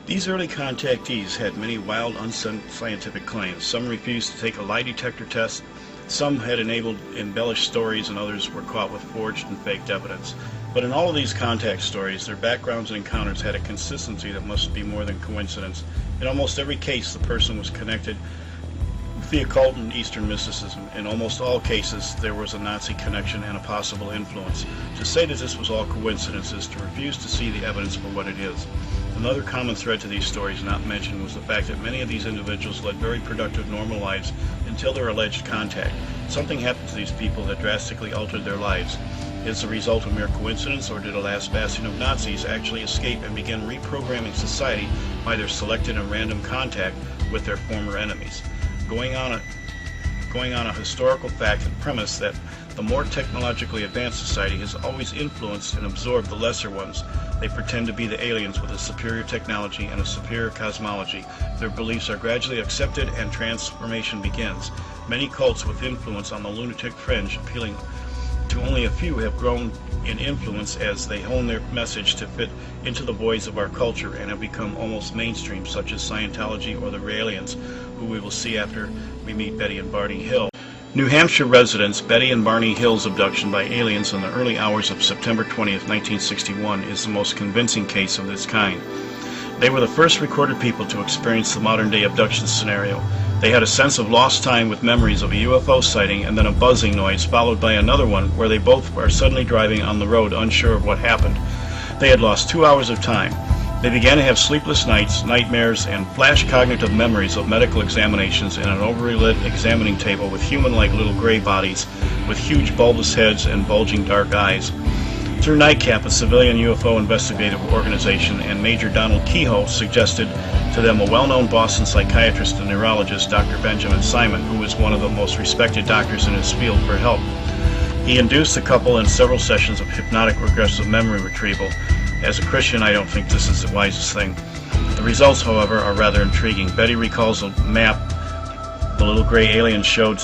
These early contactees had many wild, unscientific claims. Some refused to take a lie detector test, some had embellished stories, and others were caught with forged and faked evidence. But in all of these contact stories, their backgrounds and encounters had a consistency that must be more than coincidence. In almost every case, the person was connected with the occult and Eastern mysticism. In almost all cases, there was a Nazi connection and a possible influence. To say that this was all coincidence is to refuse to see the evidence for what it is. Another common thread to these stories not mentioned was the fact that many of these individuals led very productive, normal lives until their alleged contact. Something happened to these people that drastically altered their lives. Is the result of mere coincidence, or did a last bastion of Nazis actually escape and begin reprogramming society by their selected and random contact with their former enemies? Going on a historical fact and premise that the more technologically advanced society has always influenced and absorbed the lesser ones. They pretend to be the aliens with a superior technology and a superior cosmology. Their beliefs are gradually accepted and transformation begins. Many cults with influence on the lunatic fringe, appealing to only a few, have grown in influence as they hone their message to fit into the voids of our culture and have become almost mainstream, such as Scientology or the Raelians, who we will see after we meet Betty and Barney Hill. New Hampshire residents Betty and Barney Hill's abduction by aliens in the early hours of September 20th, 1961 is the most convincing case of this kind. They were the first recorded people to experience the modern-day abduction scenario. They had a sense of lost time with memories of a UFO sighting and then a buzzing noise followed by another one where they both are suddenly driving on the road unsure of what happened. They had lost 2 hours of time. They began to have sleepless nights, nightmares, and flash cognitive memories of medical examinations in an overly-lit examining table with human-like little gray bodies with huge bulbous heads and bulging dark eyes. Through NICAP, a civilian UFO investigative organization, and Major Donald Kehoe suggested to them a well-known Boston psychiatrist and neurologist, Dr. Benjamin Simon, who was one of the most respected doctors in his field, for help. He induced the couple in several sessions of hypnotic regressive memory retrieval. As a Christian, I don't think this is the wisest thing. The results, however, are rather intriguing. Betty recalls a map the little gray alien showed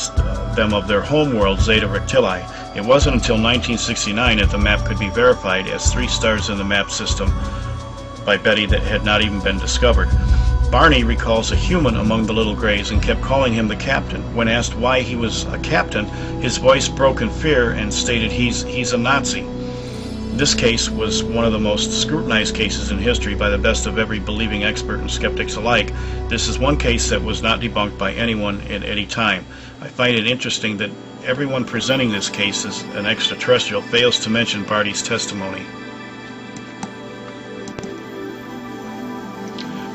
them of their home world, Zeta Reptili. It wasn't until 1969 that the map could be verified as 3 stars in the map system by Betty that had not even been discovered. Barney recalls a human among the little grays and kept calling him the captain. When asked why he was a captain, his voice broke in fear and stated he's a Nazi. This case was one of the most scrutinized cases in history by the best of every believing expert and skeptics alike. This is one case that was not debunked by anyone at any time. I find it interesting that everyone presenting this case as an extraterrestrial fails to mention Barney's testimony.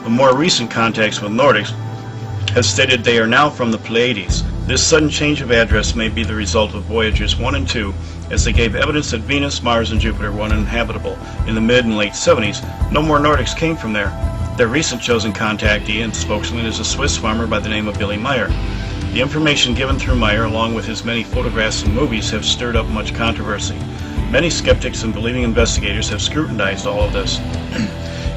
The more recent contacts with Nordics have stated they are now from the Pleiades. This sudden change of address may be the result of Voyagers 1 and 2, as they gave evidence that Venus, Mars, and Jupiter were uninhabitable. In the mid and late 70s, no more Nordics came from there. Their recent chosen contactee and spokesman is a Swiss farmer by the name of Billy Meyer. The information given through Meyer, along with his many photographs and movies, have stirred up much controversy. Many skeptics and believing investigators have scrutinized all of this.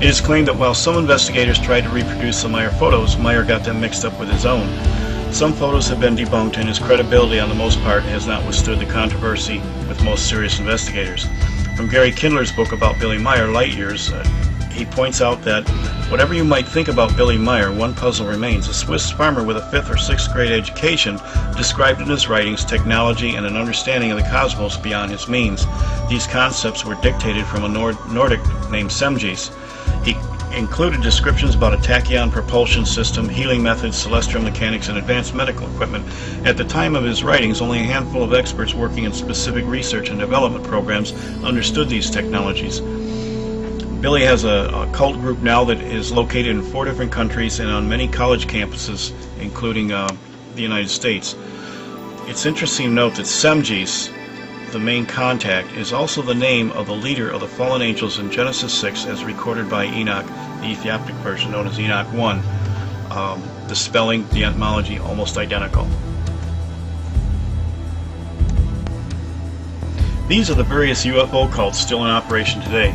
It is claimed that while some investigators tried to reproduce the Meyer photos, Meyer got them mixed up with his own. Some photos have been debunked, and his credibility on the most part has not withstood the controversy with most serious investigators. From Gary Kindler's book about Billy Meyer, Light Years, he points out that whatever you might think about Billy Meyer, one puzzle remains. A Swiss farmer with a 5th or 6th grade education described in his writings technology and an understanding of the cosmos beyond his means. These concepts were dictated from a Nordic named Semjis. He included descriptions about a tachyon propulsion system, healing methods, celestial mechanics, and advanced medical equipment. At the time of his writings, only a handful of experts working in specific research and development programs understood these technologies. Billy has a cult group now that is located in 4 different countries and on many college campuses, including the United States. It's interesting to note that Semjis, the main contact, is also the name of the leader of the fallen angels in Genesis 6 as recorded by Enoch, the Ethiopic version known as Enoch 1. The spelling, the etymology, almost identical. These are the various UFO cults still in operation today.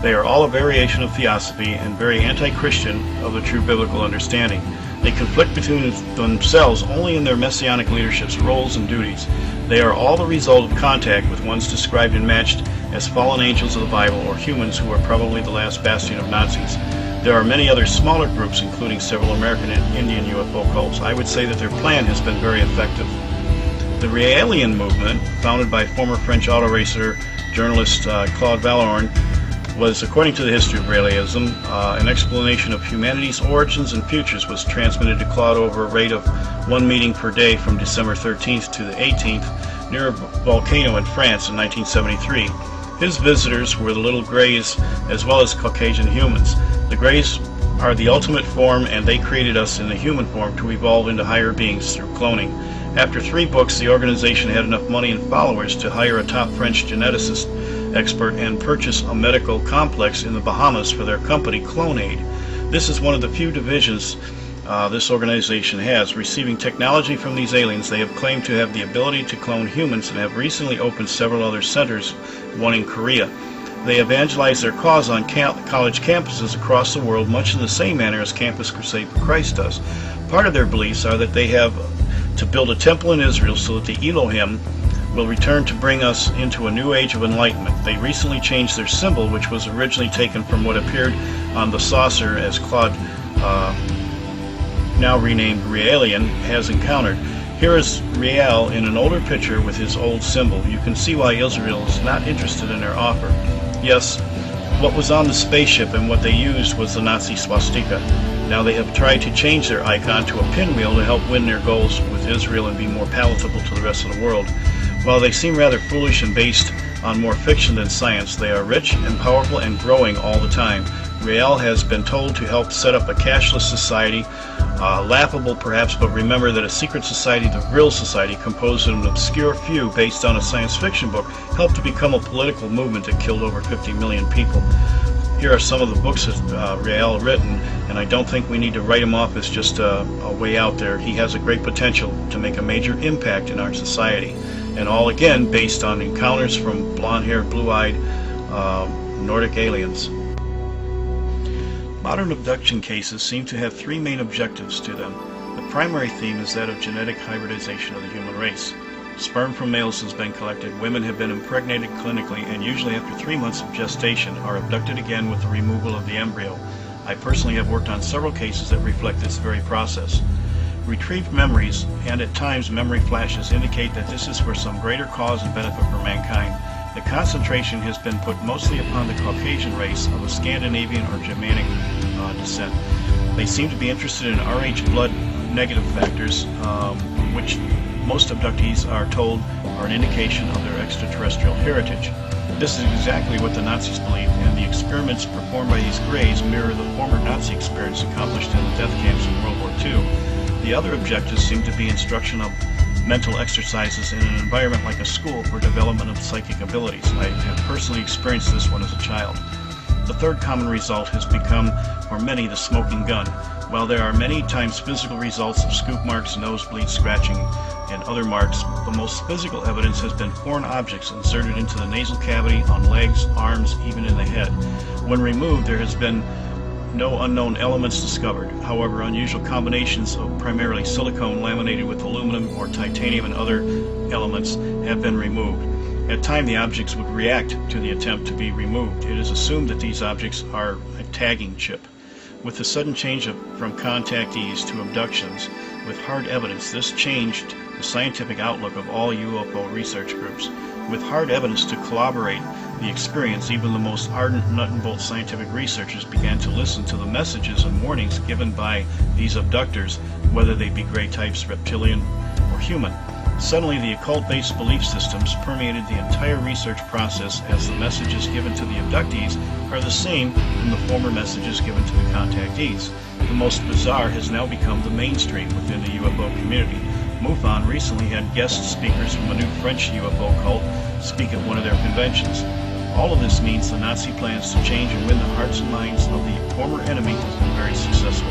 They are all a variation of theosophy and very anti-Christian of the true biblical understanding. They conflict between themselves only in their messianic leadership's roles and duties. They are all the result of contact with ones described and matched as fallen angels of the Bible or humans who are probably the last bastion of Nazis. There are many other smaller groups, including several American and Indian UFO cults. I would say that their plan has been very effective. The Realian movement, founded by former French auto racer journalist Claude Vallorn, was, according to the history of Realism, an explanation of humanity's origins and futures was transmitted to Claude over a rate of 1 meeting per day from December 13th to the 18th near a volcano in France in 1973. His visitors were the little Greys as well as Caucasian humans. The Greys are the ultimate form, and they created us in the human form to evolve into higher beings through cloning. After 3 books, the organization had enough money and followers to hire a top French geneticist expert and purchase a medical complex in the Bahamas for their company, CloneAid. This is one of the few divisions this organization has. Receiving technology from these aliens, they have claimed to have the ability to clone humans and have recently opened several other centers, one in Korea. They evangelize their cause on college campuses across the world, much in the same manner as Campus Crusade for Christ does. Part of their beliefs are that they have to build a temple in Israel so that the Elohim will return to bring us into a new age of enlightenment. They recently changed their symbol, which was originally taken from what appeared on the saucer as Claude, now renamed Realian, has encountered. Here is Riel in an older picture with his old symbol. You can see why Israel is not interested in their offer. Yes, what was on the spaceship and what they used was the Nazi swastika. Now they have tried to change their icon to a pinwheel to help win their goals with Israel and be more palatable to the rest of the world. While they seem rather foolish and based on more fiction than science, they are rich and powerful and growing all the time. Riel has been told to help set up a cashless society, laughable perhaps, but remember that a secret society, the real society, composed of an obscure few based on a science fiction book, helped to become a political movement that killed over 50 million people. Here are some of the books that Riel written, and I don't think we need to write him off as just a way out there. He has a great potential to make a major impact in our society, and all again based on encounters from blonde-haired, blue-eyed Nordic aliens. Modern abduction cases seem to have 3 main objectives to them. The primary theme is that of genetic hybridization of the human race. Sperm from males has been collected, women have been impregnated clinically, and usually after 3 months of gestation are abducted again with the removal of the embryo. I personally have worked on several cases that reflect this very process. Retrieved memories, and at times memory flashes, indicate that this is for some greater cause and benefit for mankind. The concentration has been put mostly upon the Caucasian race of a Scandinavian or Germanic descent. They seem to be interested in Rh blood negative factors, which most abductees are told are an indication of their extraterrestrial heritage. This is exactly what the Nazis believed, and the experiments performed by these Greys mirror the former Nazi experiments accomplished in the death camps in World War II. The other objectives seem to be instruction of mental exercises in an environment like a school for development of psychic abilities. I have personally experienced this one as a child. The third common result has become, for many, the smoking gun. While there are many times physical results of scoop marks, nosebleeds, scratching, and other marks, the most physical evidence has been foreign objects inserted into the nasal cavity, on legs, arms, even in the head. When removed, there has been no unknown elements discovered. However, unusual combinations of primarily silicone laminated with aluminum or titanium and other elements have been removed. At times, the objects would react to the attempt to be removed. It is assumed that these objects are a tagging chip. With the sudden change from contactees to abductions with hard evidence, this changed the scientific outlook of all UFO research groups. With hard evidence to corroborate the experience, even the most ardent nut-and-bolt scientific researchers began to listen to the messages and warnings given by these abductors, whether they be gray types, reptilian, or human. Suddenly, the occult-based belief systems permeated the entire research process, as the messages given to the abductees are the same from the former messages given to the contactees. The most bizarre has now become the mainstream within the UFO community. MUFON recently had guest speakers from a new French UFO cult speak at one of their conventions. All of this means the Nazi plans to change and win the hearts and minds of the former enemy has been very successful.